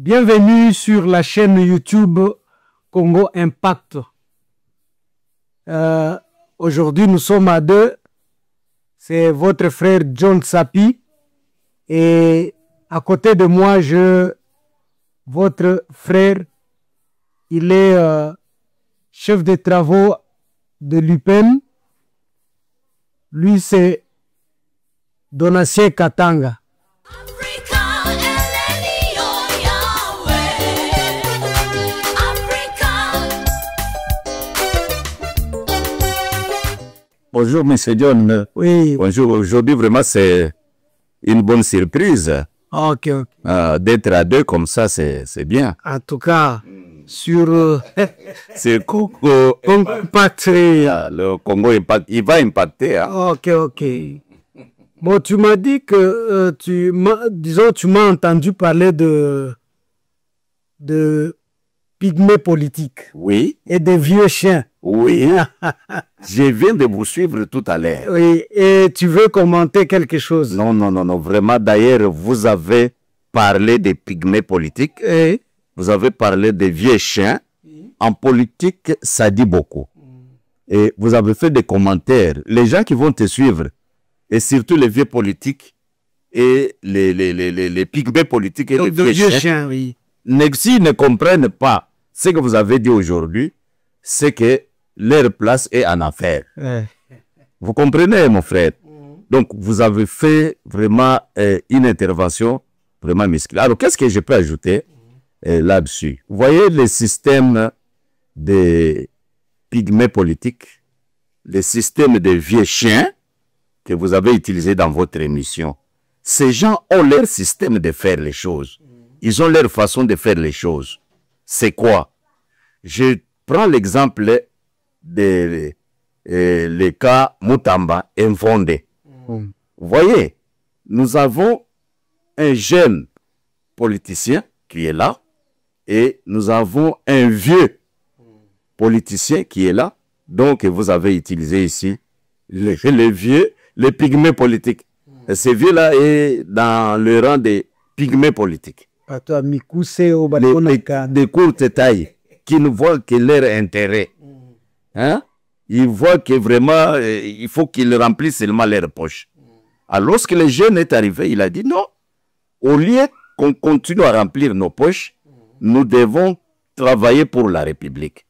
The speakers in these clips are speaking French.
Bienvenue sur la chaîne YouTube Congo Impact. Aujourd'hui, nous sommes à deux. C'est votre frère John Sapi. Et à côté de moi, votre frère, il est chef de travaux de l'UPEN. Lui, c'est Donatien Katanga. Bonjour, M. John. Oui. Bonjour. Aujourd'hui, vraiment, c'est une bonne surprise. Ok. D'être à deux comme ça, c'est bien. En tout cas, sur C'est Congo Impact. Le Congo Impact, il va impacter. Hein. Ok. Bon, tu m'as dit que tu m'as entendu parler de pygmées politiques Oui. et des vieux chiens. Oui. Je viens de vous suivre tout à l'heure. Oui, et tu veux commenter quelque chose? Non. Vraiment, d'ailleurs, vous avez parlé des pygmées politiques. Et Vous avez parlé des vieux chiens. En politique, ça dit beaucoup. Et vous avez fait des commentaires. Les gens qui vont te suivre, et surtout les vieux politiques et les pygmées politiques et les de vieux vieux chiens, chiens, oui. s'ils ne comprennent pas ce que vous avez dit aujourd'hui, c'est que leur place est en affaires. Vous comprenez, mon frère? Donc, vous avez fait vraiment une intervention vraiment musclée. Alors, qu'est-ce que je peux ajouter là-dessus? Vous voyez le système des pygmées politiques, le système des vieux chiens que vous avez utilisé dans votre émission. Ces gens ont leur système de faire les choses. Ils ont leur façon de faire les choses. C'est quoi? Je prends l'exemple de le cas Mutamba Infondé. Vous voyez, nous avons un jeune politicien qui est là et nous avons un vieux politicien qui est là. Donc, vous avez utilisé ici les vieux, les pygmées politiques. Et ce vieux-là est dans le rang des pygmées politiques. De courte taille, qui ne voient que leur intérêt. Hein? Ils voient que vraiment, il faut qu'ils remplissent seulement leur poche. Alors, lorsque le jeune est arrivé, il a dit non, au lieu qu'on continue à remplir nos poches, nous devons travailler pour la République.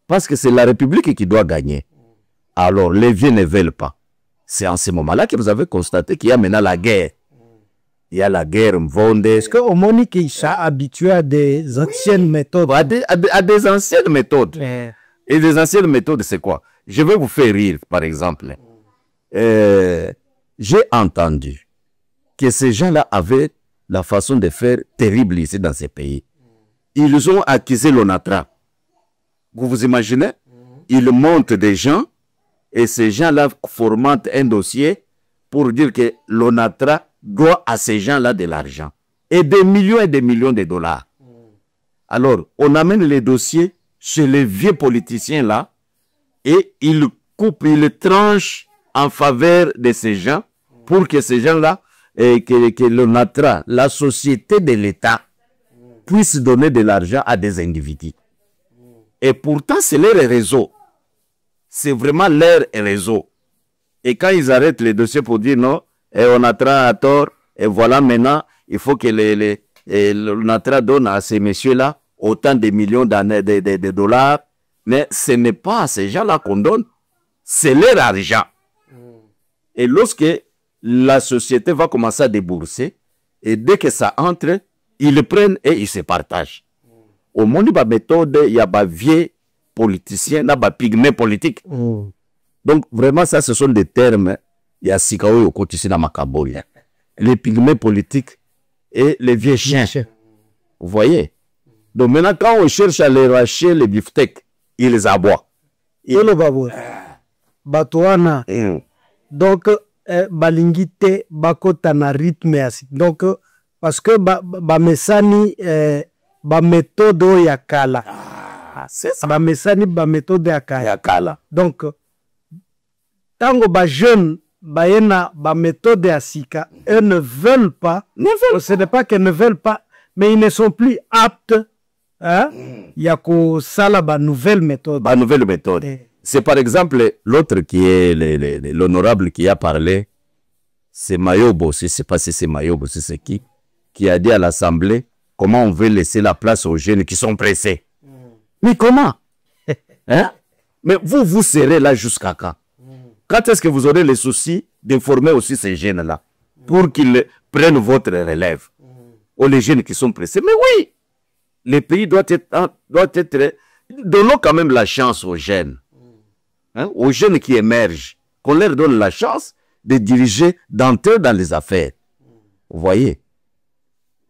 Parce que c'est la République qui doit gagner. Alors, les vieux ne veulent pas. C'est en ce moment-là que vous avez constaté qu'il y a maintenant la guerre. Il y a la guerre Mvonde. Est-ce qu'au Monique, il s'est habitué à des anciennes méthodes? À des anciennes méthodes. Et des anciennes méthodes, c'est quoi? Je vais vous faire rire, par exemple. J'ai entendu que ces gens-là avaient la façon de faire terrible ici dans ces pays. Ils ont accusé l'ONATRA. Vous vous imaginez? Ils montent des gens et ces gens-là formentent un dossier pour dire que l'ONATRA doit à ces gens-là de l'argent. Et des millions de dollars. Alors, on amène les dossiers chez les vieux politiciens là et ils coupent, ils tranchent en faveur de ces gens pour que ces gens-là, que l'ONATRA, la société de l'État, puisse donner de l'argent à des individus. Et pourtant, c'est leur réseau. C'est vraiment leur réseau. Et quand ils arrêtent les dossiers pour dire non, l'ONATRA a tort, et voilà maintenant, il faut que l'ONATRA donne à ces messieurs-là autant de millions de dollars. Mais ce n'est pas à ces gens-là qu'on donne, c'est leur argent. Et lorsque la société va commencer à débourser, et dès que ça entre, ils le prennent et ils se partagent. Au monde, il y a une méthode, il y a des vieux politiciens, il y a des pygmées politiques. Donc, vraiment, ça, ce sont des termes. Il y a Sikaou au côté de Makaboy. Les pygmées politiques et les vieux chiens. Vous voyez? Donc, maintenant, quand on cherche à les racher, les beefsteaks, ils les aboient. Batouana. Donc, balingite bakota na rythme asi. Donc, parce que bamesani méthode ya kala. C'est ça. Bamesani méthode ya kala. Donc, tango ba jeune bayena méthode ya sika, eux ne veulent pas. Ce n'est pas qu'ils ne veulent pas, mais ils ne sont plus aptes. Hein? Il y a que ça là, bah, nouvelle méthode. Bah, nouvelle méthode. C'est par exemple l'autre qui est l'honorable qui a parlé, c'est Mayobo, je ne sais pas si c'est Mayobo, c'est qui a dit à l'Assemblée comment on veut laisser la place aux jeunes qui sont pressés. Mais comment? Hein? Mais vous serez là jusqu'à quand? Quand est-ce que vous aurez le souci d'informer aussi ces jeunes-là pour qu'ils prennent votre relève? Ou les jeunes qui sont pressés. Mais oui, le pays doit être... Donnons quand même la chance aux jeunes. Hein, aux jeunes qui émergent. Qu'on leur donne la chance de diriger, d'entrer dans les affaires. Vous voyez?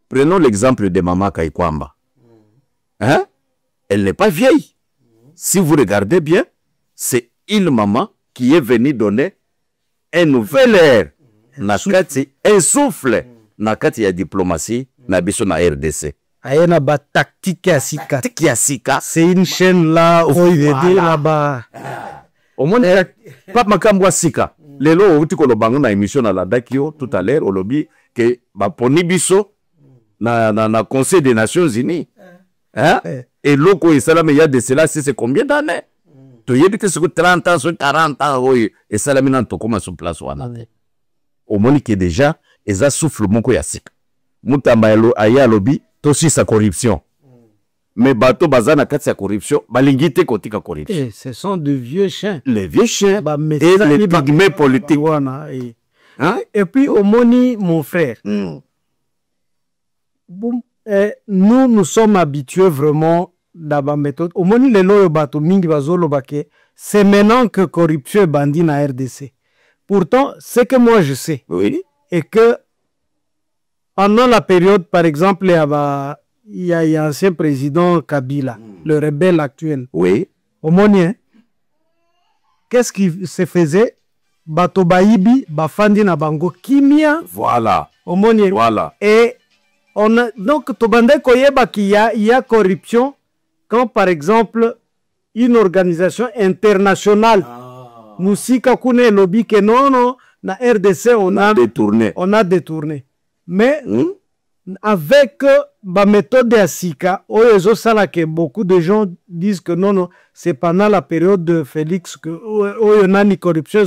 Prenons l'exemple de Maman Kaikwamba. Hein? Elle n'est pas vieille. Si vous regardez bien, c'est une maman qui est venue donner un nouvel air, un souffle, nakati ya diplomatie, na biso na RDC. Ayena ba tactique ya sika. C'est une chaîne là, où il est là-bas. Au moins, pas makambwa sika. Lelo, outi ko lobango na émission na la Dakio, tout à l'heure, au lobby, que ba poni biso, na Conseil des Nations Unies. Hein? Et l'oko, il y a de cela, c'est combien d'années? Tu y a que c'est 30 ans, 40 ans, oui. Et ça, là, maintenant, tu commences sur place. Au moins, que déjà, et ça souffle mon koyasik. Moutamba aya lobby, aussi sa corruption. Mais bateau bazana kat sa corruption, balingite kotika corruption. Et ce sont de vieux chiens. Les vieux chiens bah, et les pygmées politiques. Hein? Et puis, au moni, mon frère. Bon, nous sommes habitués vraiment dans la méthode. Au moni, les lois bateau mingi bazolo bake. C'est maintenant que corruption est bandit na RDC. Pourtant, ce que moi je sais, oui, et que pendant la période, par exemple, il y a l'ancien président Kabila, le rebelle actuel. Oui. Au Monien, qu'est-ce qui se faisait? Bato Baïbi, Bafandi na Bango, Kimia. Voilà. Au Monien. Voilà. Et on a, donc, Tobande Koyeba qu'il y a corruption quand, par exemple, une organisation internationale, Moussika Kune lobby que non, na RDC, on a détourné. Mais avec la méthode de Sika, que beaucoup de gens disent que non, c'est pendant la période de Félix que on a une corruption.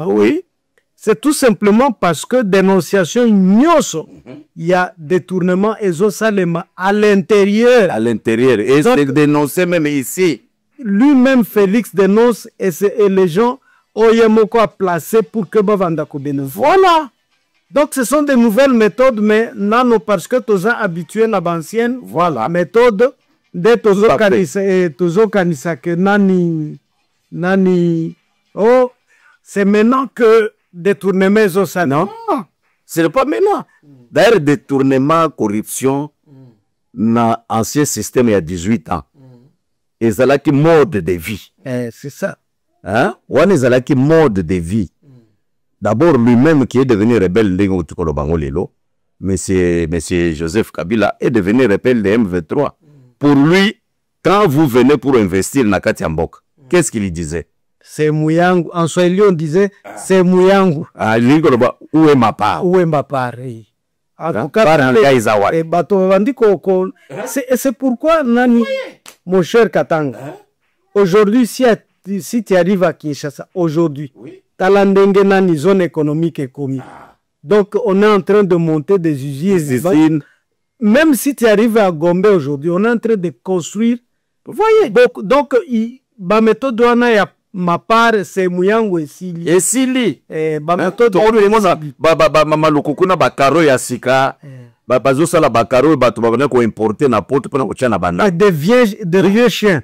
Oui, c'est tout simplement parce que dénonciation il y a détournement et à l'intérieur. À l'intérieur. Et c'est dénoncé même ici. Lui-même, Félix dénonce et les gens ont placé pour que Bavanda Koubene. Voilà. Donc, ce sont des nouvelles méthodes, mais non, parce que tous sont habitués à l'ancienne méthode de Tozo Kanisa que Nani. Oh, c'est maintenant que détournement ça. Non, ce n'est pas maintenant. D'ailleurs, détournement, corruption, dans l'ancien système il y a 18 ans. Et c'est là qui mode de vie. C'est ça. Hein? On est là qui mode de vie. D'abord, lui-même qui est devenu rebelle de monsieur Joseph Kabila est devenu rebelle de M23. Pour lui, quand vous venez pour investir dans Katiambok, qu'est-ce qu'il disait? C'est Mouyangu. En Swahili, on disait c'est Mouyangu. Où est ma part? Où est ma part? En tout cas, c'est pourquoi, Nani, mon cher Katanga, aujourd'hui, si tu arrives à Kinshasa, aujourd'hui, Talandenge Nani, zone économique est commis. Donc, on est en train de monter des usines. Même si tu arrives à Gombe aujourd'hui, on est en train de construire. Vous voyez, donc, ma méthode douana, ma part, c'est Mouyango et Sili. Et Sili. Ma méthode Mama Lokukuna Bakaro Yasika. Bazo Sala Bakaro, Batubana ko importer na porte pour na na banda. Des vieux chiens.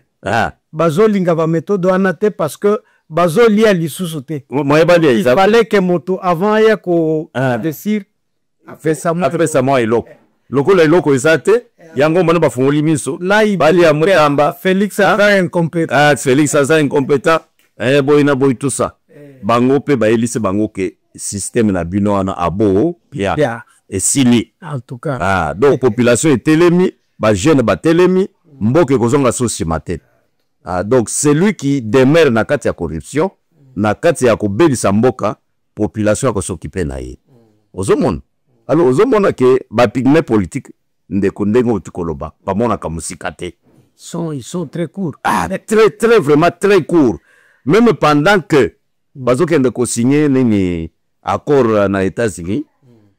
Bazo Linga ma méthode douana parce que Bazo lia l'issouté. Il fallait que moto avant ya ko desir après ça moi et loko. Loko la loko isate yango mona ba fungoli miso. Là il bali amutamba Félix a incompétent. Félix a incompétent. Boy tout ça. Bango pe ba elise bango ke système na bino ana abo pia. Et Sili. En tout cas. Donc population est télémi, ba jeune ba télémi, mboke kozonga sosi matin. Donc celui qui demeure na kati ya corruption, na kati ya kobelisa mboka, population ko s'occuper na ye. Ozomona. Alors ozomona ke ba pygmée politique ndeko ndenge oti koloba bamonaka musika te. Ils sont très courts. Ah, vraiment très court. Même pendant que bazokende ko signer nini accord na États-Unis,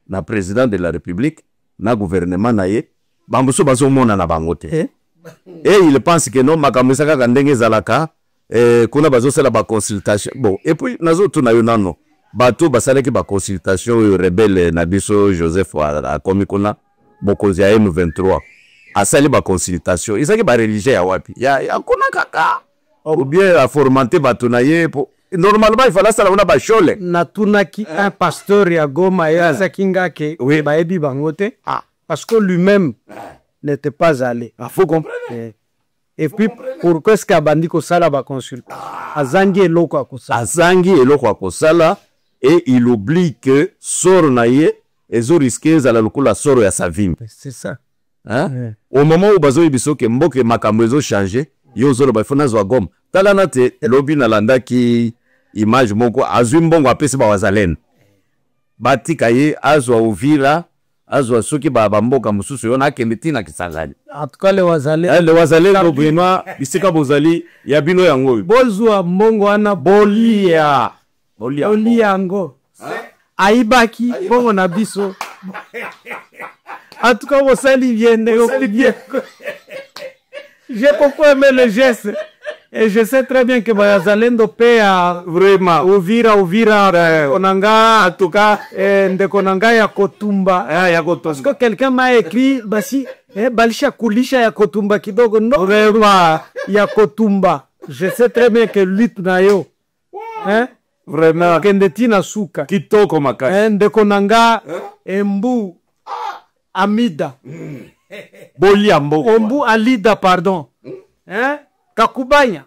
na président de la République, na gouvernement na ye, bambuso bazomona na bango te. Et il pense que non makamisa kaka ndenge zalaka kuna bazosala ba consultation. Bon, et puis nazo tuna yo nano. Bato basalaki ba consultation rebelle na biso Joseph a komi kuna bokozi ya M23. Asali ba consultation. Isaki ba religieux ya wapi? Ya kuna kaka. Ou bien a formanté bato na ye po. Normalement il fallait sala una ba chole. Natunaki un pasteur ya Goma ya Zakinga ke ba ebi bangote. Parce que lui-même n'était pas allé. Faut comprendre. Et puis pourquoi est-ce qu'abandi ko sala ba consultation? Azangi eloko akosala. Azangi eloko akosala et il oublie que soro na ye ezo risquer za la lokola soro ya sa vie. C'est ça. Hein? Au moment où bazo biso ke mboke makambo ezo changer, yo zolo ba fona zo Goma. Tala na te lobi na landa ki image moko azwi mbongo apesi ba wazalendo. Batika ye azwa Uvira, azwa soki ba mboka mususu yo na kende tina Kisangani. En tout cas les wazalendo bwena bisika bozali ya bino yango. Bozwa mbongo ana bolia yango. Aibaki bongo na biso. En tout cas, vous allez bien. J'ai beaucoup aimé le geste. Et je sais très bien que Bazalendo paie vraiment Uvira, Konanga, en tout cas, de Konanga ya Kotumba. Parce que quelqu'un m'a écrit, basi, Balisha Kulisha ya Kotumba kidogo, non, vraiment, ya Kotumba. Je sais très bien que lui, Nayo, hein, vraiment, Kendetina Suka, Kitoko Maka, de Konanga, Mbu, Amida. Boliambo. Ombu Alida, pardon. Hein? Kakubanya.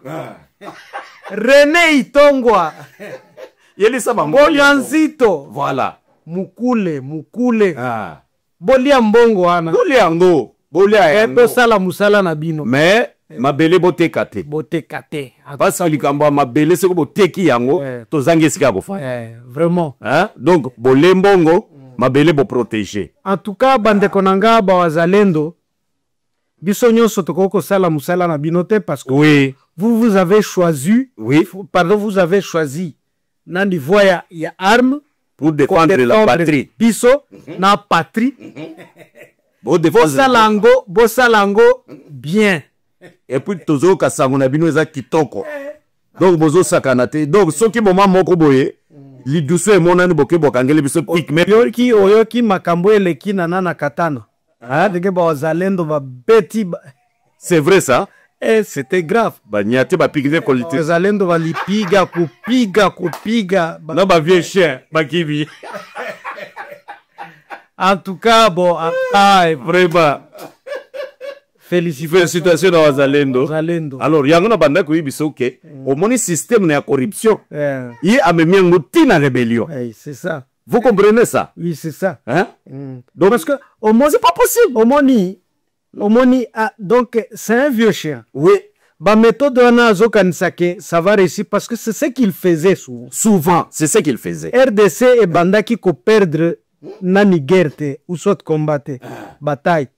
René Itongwa. Bolianzito. Voilà. Mukule. Boliambongo ana. Boliango. Boliango. Sala musala na bino. Mais mabele botekate. Botekate. Parce que likambo mabele seko boteki yango to zangesika ko fa. Vraiment. Hein? Donc bolembongo mabele bo protéger. En tout cas bande konanga ba wazalendo biso nyonso tokoko sala musala na binote parce que oui, vous avez choisi vous avez choisi na niveau ya arme pour défendre la patrie. Biso na patrie. Bosalango bien. Et puis tozo kasango na bino eza kitoko. Donc bozo sakanate. Donc soki moment moko boye li douce monani boke bokangeli biso pic mais oyoki makambo eleki na katano. Ah, c'est vrai ça? Eh, c'était grave. Banyate ba piquer qualité. Bazalendo va li piga, kupiga. Non ba vieux chien, ba kibi. En tout cas, bon, vraiment. Félicitations à Bazalendo. Alors, yango na banda ko yibiso ke au moni système na corruption. Yi amemi ngoti na rébellion. C'est ça. Vous comprenez ça? Oui, c'est ça. Hein? Donc, parce que au moins, c'est pas possible. Au moni, donc, c'est un vieux chien. Oui. Ba méthode ça va réussir parce que c'est ce qu'il faisait souvent. Souvent, c'est ce qu'il faisait. RDC et Bandaki ko perdre nani guerre ou soit combattre bataille.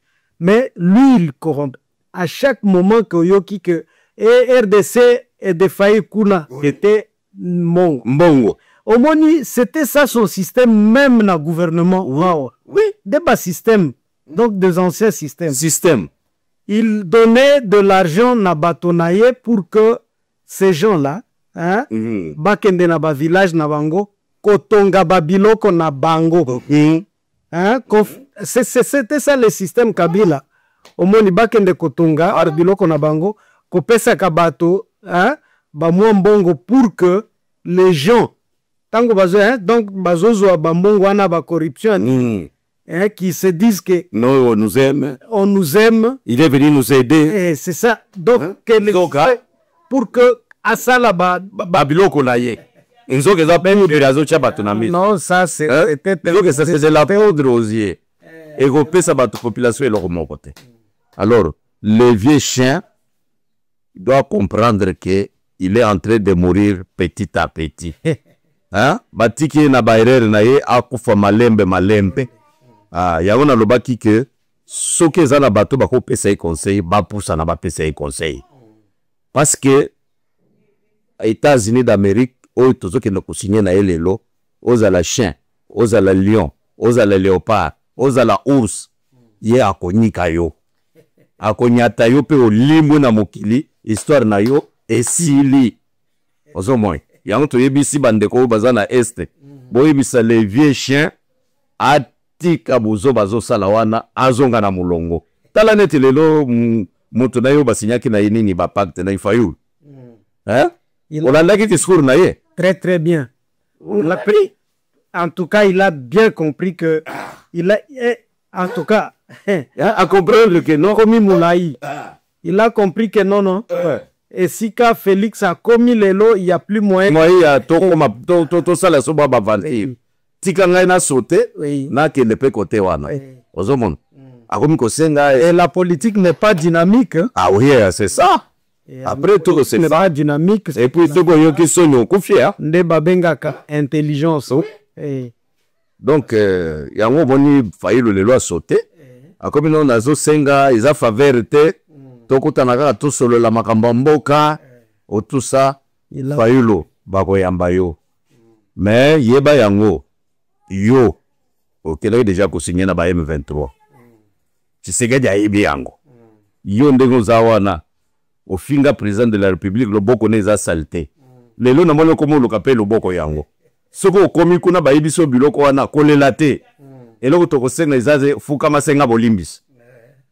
Mais lui, il corrompt. À chaque moment que Yoki que RDC est défailli kuna était Mbongo. Au moni, c'était ça son système, même dans le gouvernement. Wow. Oui. Des bas systèmes, donc des anciens systèmes. Il donnait de l'argent na batonaye pour que ces gens-là, hein, bakende na ba village na bango, kotonga babiloko na bango. Hein, c'était ça le système Kabila. Au moni bakende kotonga babiloko na bango, kopesa kabato, hein, ba mbongo pour que les gens tango bazo, hein, donc bazozo wa bambongo wana ba corruption hein, qui se disent que non, on nous aime, il est venu nous aider, c'est ça. Donc hein? Pour que asala babiloko na ye non, ça c'est c'est la période rosier et repesa ba population et leur côté. Alors le vieux chien doit comprendre que il est en train de mourir petit à petit. Hein? Batiki na baerere na ye akufa malembe. Ah, ya ona lobaki que soki eza na bato bakopesa ye conseil bapusana bapesa ye conseil parce que États-Unis d'Amérique oyo tozokende kosigné na ye lelo ozala chien ozala lion ozala léopard ozala ours ye akonyika yo akonyata yo mpe olimwe na mokili histoire na yo esili ozomoi yango toyebisi bandeko oyo baza na este boyebisa les vieux chiens atika bozo bazosala wana azonga na mulongo tala neti lelo moto na yo basinyaki na ye nini bapacte na Fayulu olandaki discours na ye très bien. On l'a pris. En tout cas, il a bien compris que il a en tout cas à comprendre que non commis Moulaï. Il a compris que non. Et si quand Félix a commis les lots, il n'y a plus moyen. Moi, il y a tout ça, la soba bavante. Tika ngai na sauté, na qui ne peut côté wana. Ozomon. Et la politique n'est pas dynamique. Ah oui, c'est ça. Après tout, c'est pas dynamique. Et puis tout le monde qui sont confiés. Nde babengaka intelligence. Donc, il y a un bon failli le loi sauté. A comme nous nazo senga, ils a faveur te. Toko tanaka tout solo la makambamboka. Ou tout ça, failli lo bako yambayo. Mais yeba yango yo. Ok, là déjà consigné na ba M23. Tu sais que y a yango. Yo ndengo zawana. Au finga président de la République, le boko neza saleté. Les lots n'amont comme le capé le boko yango. Ce qu'on commis kuna ba ibiso biloko wana kolelate. Et là to kosenga izaze fuka masenga bolimbis.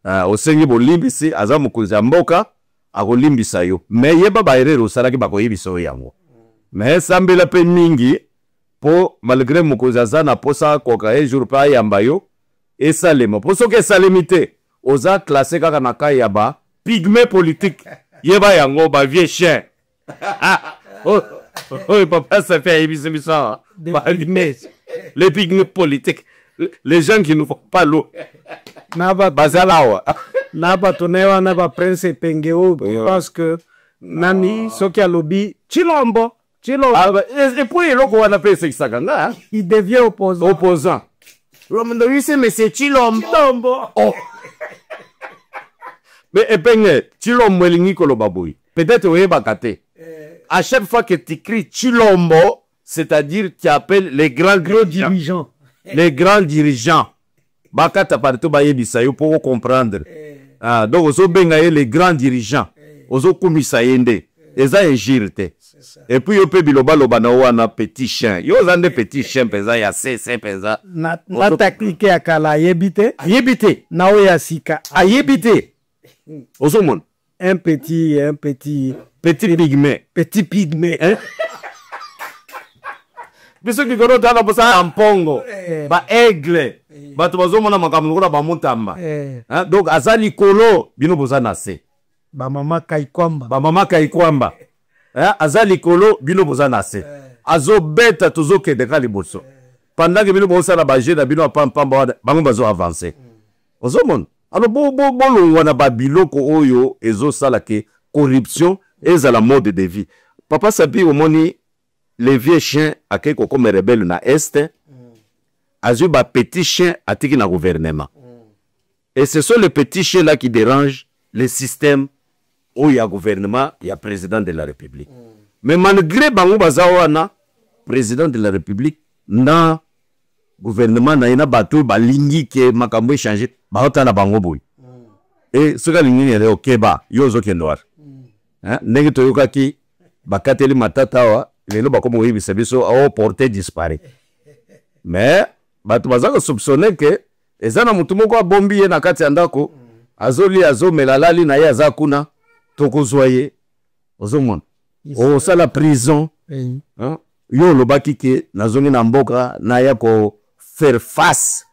Au sengi bolimbis azamu kuzamboka akolimbisa yo. Mais yeba ba erero salaki ba ko ibiso yango. Mais sambela pe mingi po malgré mukuzaza na posa koka e jour pa yamba yo et salemo. Po soke salemité oza classé kaka na kai yaba pygmée politique. Yeba yango ba vieux chien. Oh, papa, ça fait émission. Les pygmées politiques. Les gens qui ne font pas l'eau. Naba Bazalawa. Naba tonewa naba prince pengeo parce que nani soki alobi Chilombo. Et puis l'autre on appelle ça il devient opposant. Opposant. Mais c'est Chilombo. Oh. Mais epenge Chilombo elingi kolobaboui. Peut-être oye bakate. À chaque fois que tu cries Chilombo, c'est-à-dire tu appelles les grands dirigeants. Les grands dirigeants. Bakata partout bayebisa yo pour comprendre. Ah donc ozo benga les grands dirigeants. Ozo kumisa yende. Eza injirte. Et puis yo pe biloba loba na wana petit chien. Yo zande petit chien peza ya c'est peza. Na takike akala yebite. Yebite. Na o ya sika. Ayebite. Ozomon. Un petit pygmée. Petit pygmée. Hein? Biso ki kono tala posa ampongo. Ba aigle. Ba tobazomona makambo ba montamba. Hein? Donc azali kolo bino boza na se. Ba mama kaikwamba. Ba mama kaikwamba. Hein? Azali kolo bino boza na se. Azo beta tozoke de kaliboso. Pendant que bino boza na baje na bino pamba bango bazo avancer. Ozomona. Alors bon wana ba biloko oyo ezo sala ke corruption et la mode de vie. Papa sabi au moni les vieux chiens à quelque comme rebelle na est azu ba petit chien atiki na gouvernement. Et ce sont les petits chiens là qui dérangent le système où il y a gouvernement, il y a président de la République. Mais malgré bango bazawana président de la République na gouvernement na ina bato balingi ke makambo changer ba otana bango boy. Et ce que lingi ne okeba yozo ke noir. Hein ndenge toyokaki bakateli matata wa lelo bakomo oyibisa biso au porté disparu. Mais bato bazaka soupçonner que ezana mutu moko abombi ye na kati ya ndako azoli azomela lali na ye azakuna tokozwaye ozomona o sala prison. Hein yo lobaki ke nazongi na mboka na ya ko faire face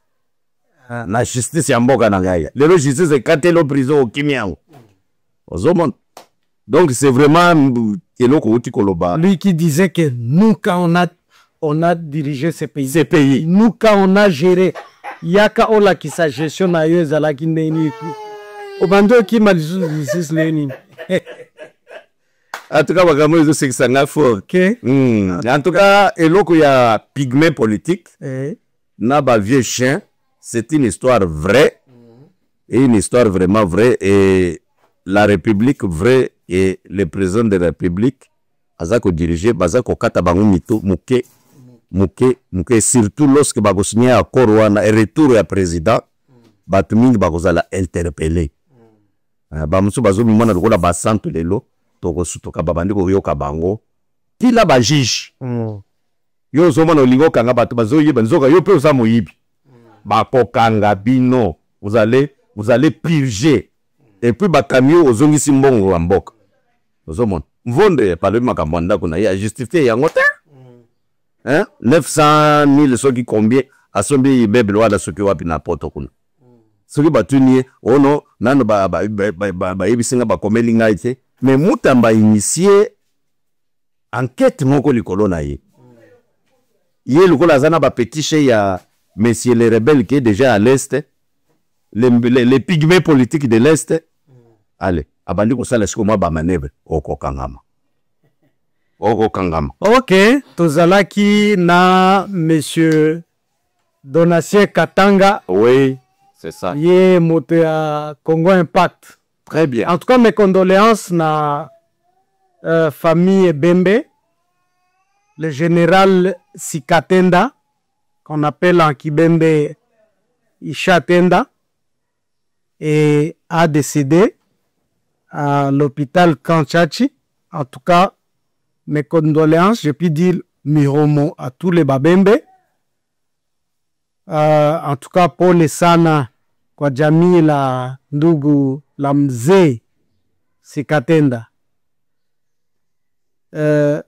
na justice ya mboka na ngai. Lelo justice ekatelo prison okimiango ozomona. Donc c'est vraiment lui qui disait que nous quand on a dirigé ces pays, nous quand on a géré yaka ola qui sa gestion na yo ezala ki ndeni obando ki malisus leni. En tout cas makambo ezo sekisanga fort. En tout cas eloko ya pygmée politique na ba vieux chien, c'est une histoire vraie. et une histoire vraiment vraie. Et la République vraie et le président de la République, Azako dirigé, Bazako Katabango Mito, Mouké, surtout lorsque Bago signé à Korwana et retour à président, Batumingi Bagozala interpellé. Bamusu Bazo Mimana Rola Basanto Lelo, Togo Sutoka Babandi Yoka Bango, Tila Bajij. Yo Zomano Lingo Kanga Batu Bazo Yibanzoka, yo peu Samo Yibi. Bako Kanga Bino, vous allez purger. Et puis Bakamio aux Zongi Simbongo Ambok. Zomon. Mvonde parle Makamanda qu'on a justifié Yangote. 900 000 ceux qui combien à son billet bébé loi de ce que wapi na poto kuna. Ce qui batuni ono nano ba ibisinga ba komeli ngaite mais mutamba initié enquête moko likolo na ye. Yé lokola zana ba petit chez ya messieurs les rebelles qui est déjà à l'est, les pygmées politiques de l'est. Allez, abandi ko sala siko ma ba manœuvre okokangama. Ok, tozalaki na monsieur Donatien Katanga. Oui, c'est ça. Yé moto ya Congo Impact. Très bien. En tout cas, mes condoléances na famille Bembe, le général Sikatenda, qu'on appelle en Kibembe Ishatenda, et a décédé à l'hôpital Kanchachi. En tout cas, mes condoléances, je puis dire miromo à tous les Babembe. En tout cas, pour les sana, kwa jamii la ndugu la mzee Sikatenda. Ça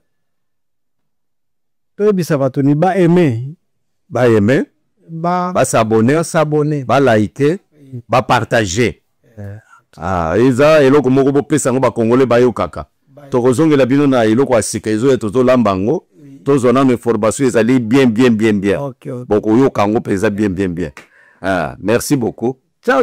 va tenir ba aimer. Ba aimer. Ba s'abonner. Ba liker. Ba partager. Isa eloko moko bo pesa ngo ba congolais ba yo kaka. Tokozonge la bino na iloko asika ezo etozo lambango tozo na information ezali bien. Okay. Boko yo kango pesa bien. Merci beaucoup. Ciao.